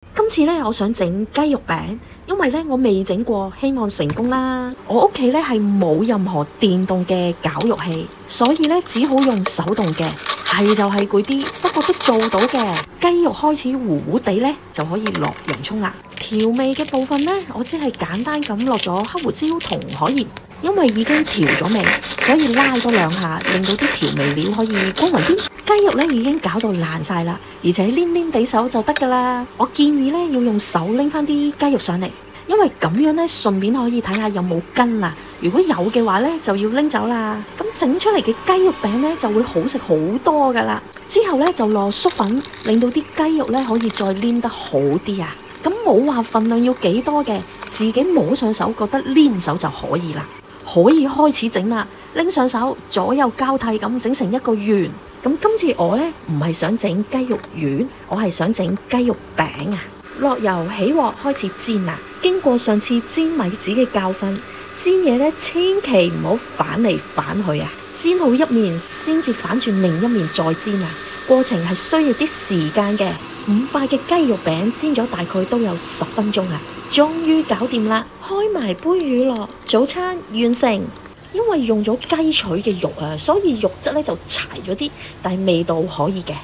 今次咧，我想整雞肉餅，因為咧我未整過，希望成功啦。我屋企咧係冇任何電動嘅絞肉器，所以咧只好用手動嘅，係就係攰啲，不過都做到嘅。雞肉開始糊糊地咧，就可以落洋葱啦。調味嘅部分咧，我只係簡單咁落咗黑胡椒同海鹽，因為已經調咗味，所以拉多兩下，令到啲調味料可以均勻啲。雞肉咧已經搞到爛晒啦，而且黏黏地手就得噶啦。我建議咧要用手拎翻啲雞肉上嚟，因為咁樣咧順便可以睇下有冇筋啊。如果有嘅話咧就要拎走啦。咁整出嚟嘅雞肉餅咧就會好食好多噶啦。之後咧就落粟粉，令到啲雞肉咧可以再黏得好啲啊。咁冇話份量要幾多嘅，自己摸上手覺得黏手就可以啦。可以開始整啦，拎上手左右交替咁整成一個圓。咁今次我呢唔係想整雞肉丸，我係想整雞肉餅啊！落油起鑊開始煎啦。經過上次煎米子嘅教訓，煎嘢呢千祈唔好反嚟反去啊！煎好一面先至反轉另一面再煎啊！過程係需要啲時間嘅。5塊嘅雞肉餅煎咗大概都有10分鐘啊！終於搞掂啦，開埋杯乳酪，早餐完成。因為用咗雞腿嘅肉啊，所以肉質咧就柴咗啲，但係味道可以嘅。